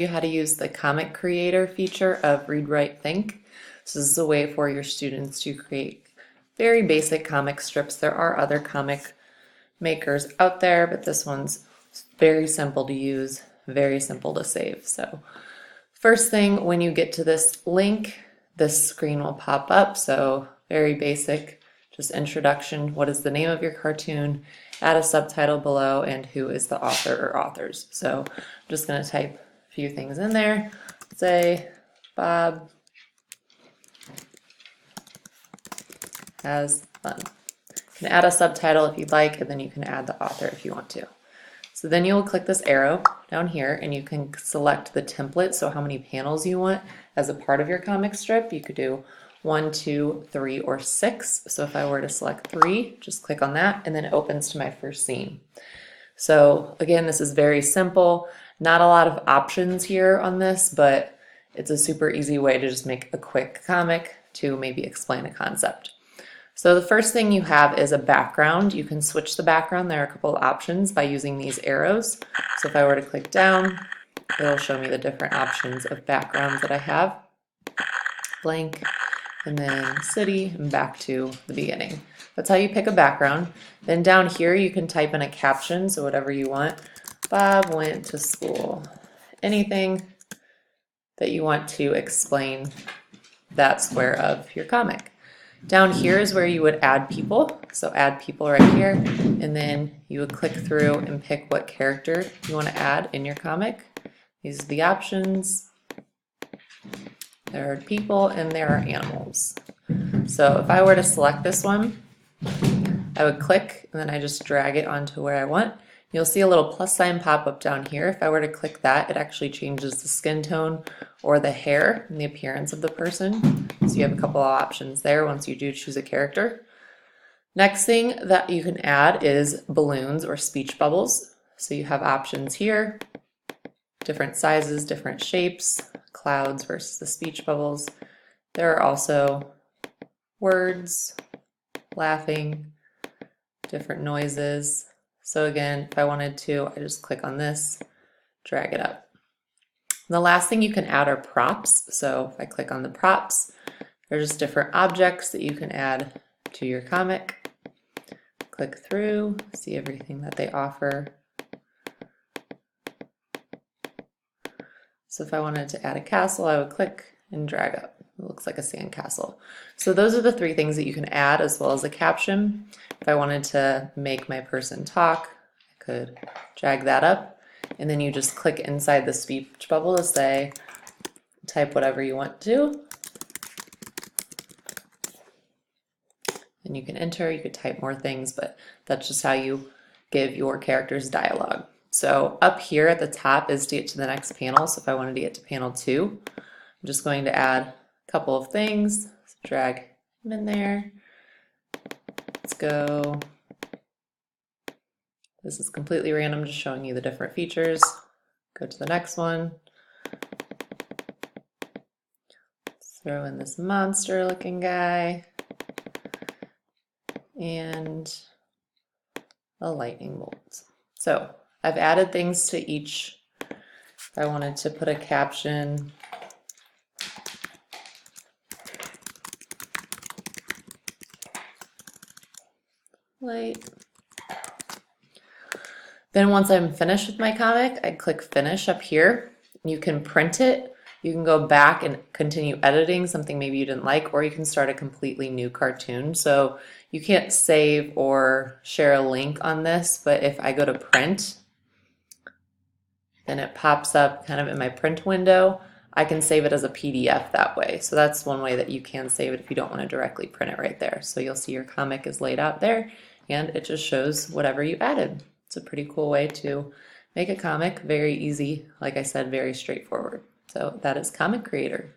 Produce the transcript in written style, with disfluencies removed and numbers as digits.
You how to use the comic creator feature of Read Write Think. So this is a way for your students to create very basic comic strips. There are other comic makers out there, but this one's very simple to use, very simple to save. So first thing, when you get to this link, this screen will pop up. So very basic, just introduction. What is the name of your cartoon? Add a subtitle below and who is the author or authors. So I'm just going to type a few things in there. Say Bob has fun. You can add a subtitle if you'd like, and then you can add the author if you want to. So then you will click this arrow down here and you can select the template, so how many panels you want as a part of your comic strip. You could do 1, 2, 3, or 6. So if I were to select 3, just click on that and then it opens to my first scene. So again, this is very simple. Not a lot of options here on this, but it's a super easy way to just make a quick comic to maybe explain a concept. So the first thing you have is a background. You can switch the background. There are a couple of options by using these arrows. So if I were to click down, it'll show me the different options of backgrounds that I have. Blank, and then city, and back to the beginning. That's how you pick a background. Then down here you can type in a caption, so whatever you want. Bob went to school. Anything that you want to explain that square of your comic. Down here is where you would add people. So add people right here, and then you would click through and pick what character you want to add in your comic. These are the options. There are people and there are animals. So if I were to select this one, I would click and then I just drag it onto where I want. You'll see a little plus sign pop up down here. If I were to click that, it actually changes the skin tone or the hair and the appearance of the person. So you have a couple of options there once you do choose a character. Next thing that you can add is balloons or speech bubbles. So you have options here, different sizes, different shapes, clouds versus the speech bubbles. There are also words, laughing, different noises. So again, if I wanted to, I just click on this, drag it up. And the last thing you can add are props. So if I click on the props, there's just different objects that you can add to your comic. Click through, see everything that they offer. So if I wanted to add a castle, I would click and drag up. It looks like a sand castle. So those are the 3 things that you can add, as well as a caption. If I wanted to make my person talk, I could drag that up, and then you just click inside the speech bubble to say, type whatever you want to. And you can enter, you could type more things, but that's just how you give your characters dialogue. So up here at the top is to get to the next panel. So if I wanted to get to panel 2, I'm just going to add a couple of things. So drag them in there. Let's go. This is completely random, just showing you the different features. Go to the next one. Let's throw in this monster looking guy. And a lightning bolt. So I've added things to each. If I wanted to put a caption, light. Then once I'm finished with my comic, I click finish up here. You can print it. You can go back and continue editing something maybe you didn't like, or you can start a completely new cartoon. So you can't save or share a link on this, but if I go to print, then it pops up kind of in my print window. I can save it as a PDF that way. So that's one way that you can save it if you don't want to directly print it right there. So you'll see your comic is laid out there and it just shows whatever you added. It's a pretty cool way to make a comic, very easy, like I said, very straightforward. So that is Comic Creator.